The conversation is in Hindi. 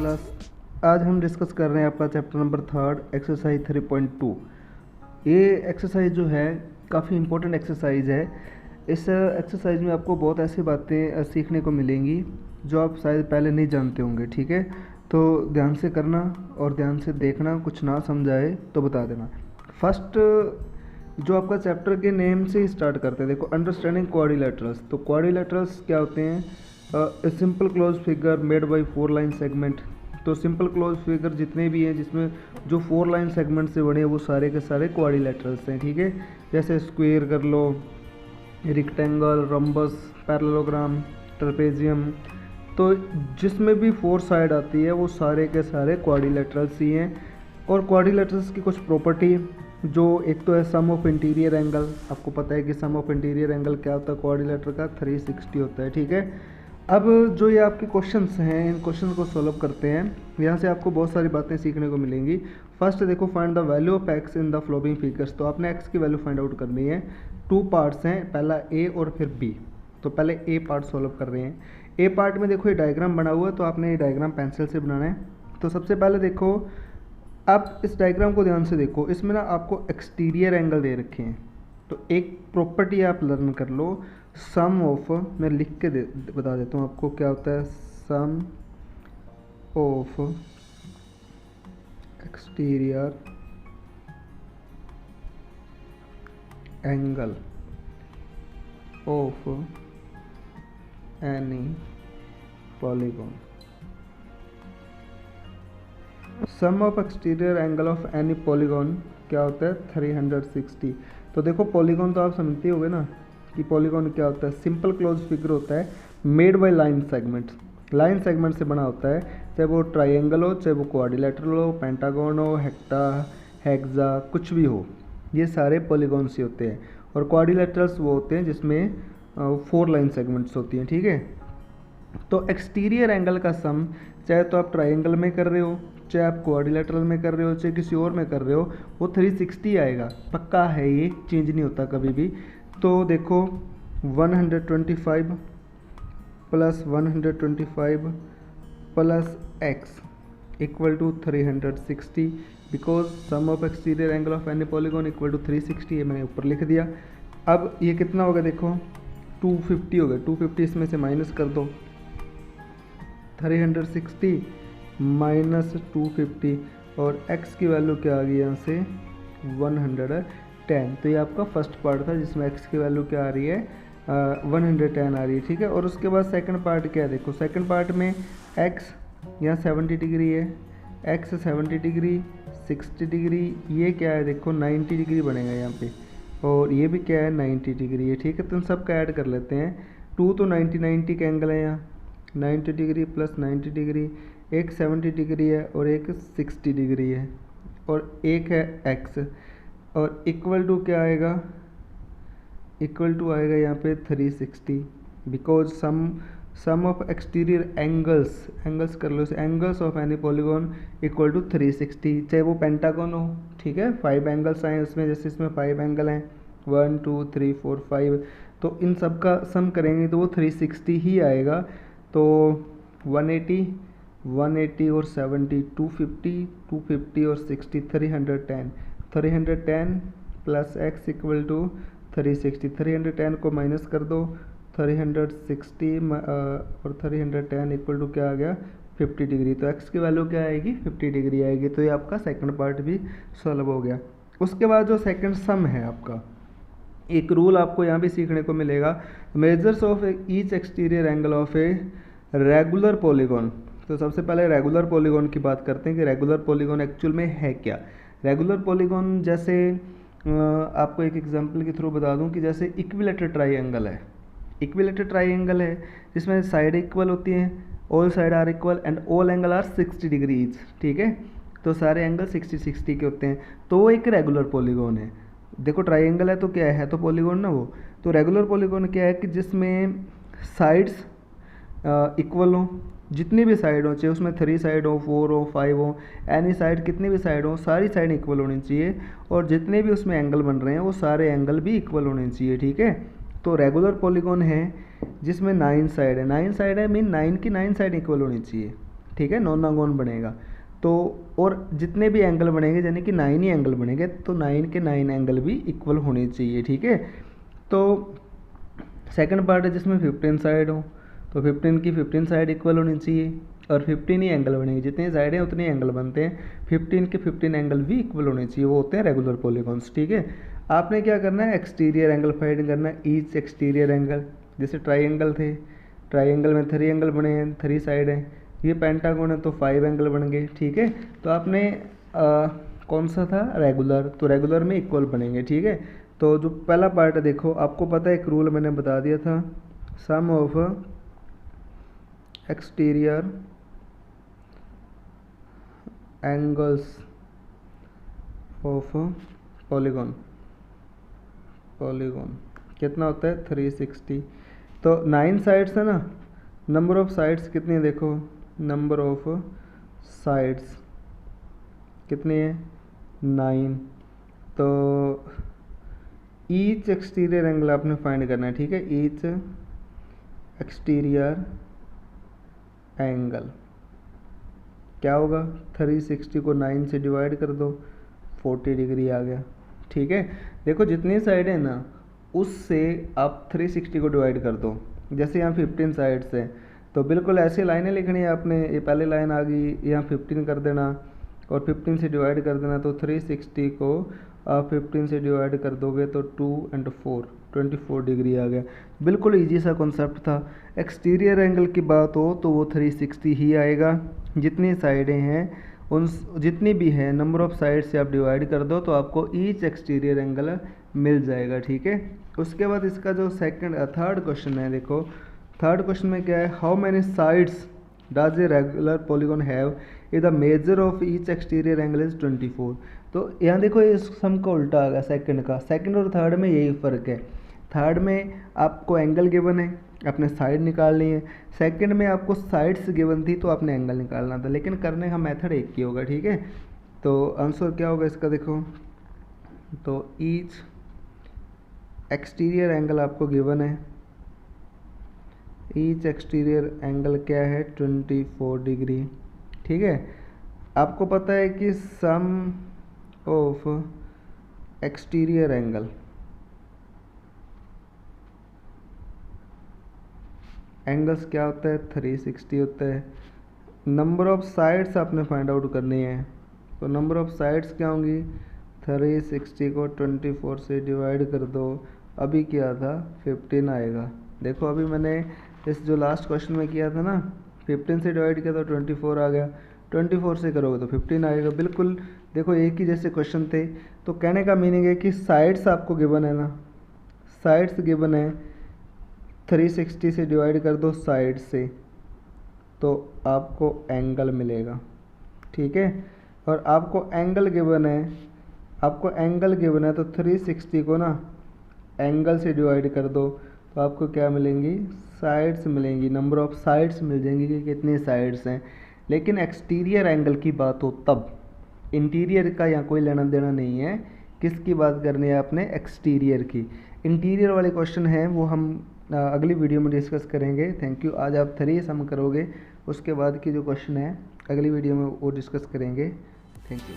क्लास। आज हम डिस्कस कर रहे हैं आपका चैप्टर नंबर 3 एक्सरसाइज 3.2। ये एक्सरसाइज जो है काफ़ी इम्पोर्टेंट एक्सरसाइज है। इस एक्सरसाइज में आपको बहुत ऐसी बातें सीखने को मिलेंगी जो आप शायद पहले नहीं जानते होंगे। ठीक है, तो ध्यान से करना और ध्यान से देखना, कुछ ना समझ आए तो बता देना। फर्स्ट जो आपका चैप्टर के नेम से ही स्टार्ट करते हैं, देखो अंडरस्टैंडिंग क्वाड्रिलेटरल्स। तो क्वाड्रिलेटरल्स क्या होते हैं? Simple close figure made by 4 line segment. तो सिंपल क्लोज फिगर जितने भी हैं जिसमें जो 4 लाइन सेगमेंट से बने हैं वो सारे के सारे क्वाड्रिलेटरल्स हैं। ठीक है, जैसे स्क्वायर कर लो, रेक्टेंगल, रम्बस, पैरेललोग्राम, ट्रेपेजियम। तो जिसमें भी 4 साइड आती है वो सारे के सारे क्वाड्रिलेटरल्स ही हैं। और क्वाड्रिलेटरल्स की कुछ प्रॉपर्टी, जो एक तो है सम ऑफ इंटीरियर एंगल। आपको पता है कि सम ऑफ इंटीरियर एंगल क्या होता है क्वाड्रिलेटर का? 360 होता है। ठीक है, अब जो ये आपके क्वेश्चंस हैं, इन क्वेश्चन को सॉल्व करते हैं। यहाँ से आपको बहुत सारी बातें सीखने को मिलेंगी। फर्स्ट देखो, find the value of x in the flowing figures. तो आपने एक्स की वैल्यू फाइंड आउट करनी है। 2 पार्ट्स हैं, पहला ए और फिर बी। तो पहले ए पार्ट सॉल्व कर रहे हैं। ए पार्ट में देखो ये डायग्राम बना हुआ है, तो आपने ये डायग्राम पेंसिल से बनाना है। तो सबसे पहले देखो, आप इस डायग्राम को ध्यान से देखो, इसमें ना आपको एक्सटीरियर एंगल दे रखे हैं। तो एक प्रॉपर्टी आप लर्न कर लो, सम ऑफ, मैं लिख के बता देता हूँ आपको क्या होता है। Sum of exterior angle of any polygon. Sum of exterior angle of any polygon क्या होता है? 360। तो देखो पॉलीगॉन तो आप समझते होगे ना कि पॉलीगॉन क्या होता है। सिंपल क्लोज फिगर होता है made by line segment. Line segment से बना होता है, चाहे वो ट्राइंगल हो, चाहे वो क्वाड्रिलेटरल हो, पेंटागन हो, हेक्टा, हेक्सा, कुछ भी हो, ये सारे पॉलीगॉन से होते हैं। और क्वाड्रिलेटरल्स वो होते हैं जिसमें 4 लाइन सेगमेंट्स होती हैं। ठीक है, तो एक्सटीरियर एंगल का सम, चाहे तो आप ट्राइंगल में कर रहे हो, चाहे आप क्वाड्रिलेटरल में कर रहे हो, चाहे किसी और में कर रहे हो, वो 360 आएगा। पक्का है, ये चेंज नहीं होता कभी भी। तो देखो 125 plus 125 plus x equal to 360, because sum of exterior angle of any polygon equal to 360। ये मैंने ऊपर लिख दिया। अब ये कितना होगा? देखो 250 हो गया। 250 इसमें से माइनस कर दो, 360 माइनस 250, और x की वैल्यू क्या आ गई यहाँ से? 110। तो ये आपका फर्स्ट पार्ट था जिसमें x की वैल्यू क्या आ रही है? 110 आ रही है। ठीक है, और उसके बाद सेकंड पार्ट क्या है? देखो सेकंड पार्ट में x यहाँ 70 डिग्री है, x 70 डिग्री, 60 डिग्री, ये क्या है? देखो 90 डिग्री बनेगा यहाँ पे, और ये भी क्या है? 90 डिग्री है। ठीक है, तो इन सब का ऐड कर लेते हैं। 2 तो 90 का एंगल है यहाँ, 90 डिग्री प्लस 90 डिग्री, एक 70 डिग्री है और एक 60 डिग्री है, और एक है x, और इक्वल टू क्या आएगा? इक्वल टू आएगा यहाँ पे 360, because sum of exterior angles कर लो, angles of any polygon equal to 360, चाहे वो पेंटागन हो। ठीक है, 5 एंगल्स आए उसमें, जैसे इसमें 5 एंगल हैं, 1 2 3 4 5, तो इन सब का सम करेंगे तो वो 360 ही आएगा। तो 180 और 70, 250 और 60, 310 प्लस एक्स इक्वल टू 360। 310 को माइनस कर दो, 360 और 310 इक्वल टू क्या आ गया? 50 डिग्री। तो एक्स की वैल्यू क्या आएगी? 50 डिग्री आएगी। तो ये आपका सेकंड पार्ट भी सॉल्व हो गया। उसके बाद जो सेकंड सम है आपका, एक रूल आपको यहाँ भी सीखने को मिलेगा, measures of each exterior angle of a regular polygon. तो सबसे पहले रेगुलर पॉलीगॉन की बात करते हैं कि रेगुलर पॉलीगॉन एक्चुअल में है क्या। रेगुलर पॉलीगॉन, जैसे आपको एक एग्जांपल के थ्रू बता दूं कि जैसे इक्विलेटरल ट्राइंगल है। इक्विलेटरल ट्राइंगल है जिसमें साइड इक्वल होती हैं, all side are equal and all angle are 60 degree each. ठीक है, तो सारे एंगल 60 के होते हैं, तो वो एक रेगुलर पॉलीगॉन है। देखो ट्राइंगल है तो क्या है? तो पॉलीगॉन ना वो। तो रेगुलर पॉलीगॉन क्या है कि जिसमें साइड्स इक्वल हो, जितनी भी साइड हो, चाहे उसमें 3 साइड हो, 4 हो, 5 हो, एनी साइड, कितनी भी साइड हो, सारी साइड इक्वल होनी चाहिए, और जितने भी उसमें एंगल बन रहे हैं वो सारे एंगल भी इक्वल होने चाहिए। ठीक है, तो रेगुलर पॉलीगॉन है जिसमें 9 साइड है। 9 साइड है मीन 9 की 9 साइड इक्वल होनी चाहिए। ठीक है, नॉन आर्गोन बनेगा। तो और जितने भी एंगल बनेंगे यानी कि 9 ही एंगल बनेंगे, तो 9 के 9 एंगल भी इक्वल होने चाहिए, ठीक है। तो सेकंड पार्ट है जिसमें 15 साइड हो, तो 15 की 15 साइड इक्वल होनी चाहिए और 15 ही एंगल बनेंगे, जितनी साइड हैं उतने एंगल बनते हैं। 15 के 15 एंगल भी इक्वल होने चाहिए, वो होते हैं रेगुलर पॉलीगॉन्स, ठीक है। आपने क्या करना है, एक्सटीरियर एंगल फाइंड करना है, ईच एक्सटीरियर एंगल। जैसे ट्राइंगल थे, ट्राइंगल में 3 एंगल बने हैं, 3 साइड हैं। ये पेंटागन है तो 5 एंगल बन गए, ठीक है। तो आपने कौन सा था, रेगुलर, तो रेगुलर में इक्वल बनेंगे, ठीक है। तो जो पहला पार्ट है देखो, आपको पता है एक रूल मैंने बता दिया था, sum of exterior angles of polygon कितना होता है 360। तो 9 साइड्स है ना, नंबर ऑफ साइड्स कितनी है देखो, नंबर ऑफ साइड्स कितनी है 9। तो ईच एक्सटीरियर एंगल आपने फाइंड करना है, ठीक है। ईच एक्सटीरियर एंगल क्या होगा, 360 को 9 से डिवाइड कर दो, 40 डिग्री आ गया, ठीक है। देखो जितनी साइड है ना उससे आप 360 को डिवाइड कर दो। जैसे यहाँ 15 साइड्स है तो बिल्कुल ऐसी लाइनें लिखनी है आपने, ये पहली लाइन आ गई, यहाँ 15 कर देना और 15 से डिवाइड कर देना, तो 360 को आप 15 से डिवाइड कर दोगे तो 2 और 4 24 डिग्री आ गया। बिल्कुल इजी सा कॉन्सेप्ट था। एक्सटीरियर एंगल की बात हो तो वो 360 ही आएगा। जितनी साइडें हैं उन जितनी भी हैं नंबर ऑफ साइड से आप डिवाइड कर दो तो आपको ईच एक्सटीरियर एंगल मिल जाएगा, ठीक है। उसके बाद इसका जो थर्ड क्वेश्चन है देखो, थर्ड क्वेश्चन में क्या है, how many sides does a regular polygon have if the measure of each exterior angle is 24। तो यहाँ देखो ये सम का उल्टा आ गया सेकंड का, सेकंड और थर्ड में यही फ़र्क है। थर्ड में आपको एंगल गिवन है, आपने साइड निकालनी है, सेकंड में आपको साइड्स गिवन थी तो आपने एंगल निकालना था, लेकिन करने का मेथड एक ही होगा, ठीक है। तो आंसर क्या होगा इसका देखो, तो ईच एक्सटीरियर एंगल आपको गिवन है, ईच एक्सटीरियर एंगल क्या है 24 डिग्री, ठीक है। आपको पता है कि सम ऑफ एक्सटीरियर एंगल्स क्या होता है 360 होता है। नंबर ऑफ साइड्स आपने फाइंड आउट करनी है, तो नंबर ऑफ साइड्स क्या होंगी, 360 को 24 से डिवाइड कर दो, अभी क्या था 15 आएगा। देखो अभी मैंने इस जो लास्ट क्वेश्चन में किया था ना, 15 से डिवाइड किया तो 24 आ गया, 24 से करोगे तो 15 आएगा। बिल्कुल देखो एक ही जैसे क्वेश्चन थे। तो कहने का मीनिंग है कि साइड्स आपको गिवन है ना, साइड्स गिवन है, 360 से डिवाइड कर दो साइड से तो आपको एंगल मिलेगा, ठीक है। और आपको एंगल गिवन है, आपको एंगल गिवन है तो 360 को ना एंगल से डिवाइड कर दो तो आपको क्या मिलेंगी, साइड्स मिलेंगी, नंबर ऑफ साइड्स मिल जाएंगी कि कितनी साइड्स हैं। लेकिन एक्सटीरियर एंगल की बात हो तब, इंटीरियर का यहाँ कोई लेना देना नहीं है। किसकी बात करनी है आपने, एक्सटीरियर की। इंटीरियर वाले क्वेश्चन हैं वो हम अगली वीडियो में डिस्कस करेंगे। Thank you. आज आप 3 सम करोगे, उसके बाद की जो क्वेश्चन है अगली वीडियो में वो डिस्कस करेंगे। Thank you.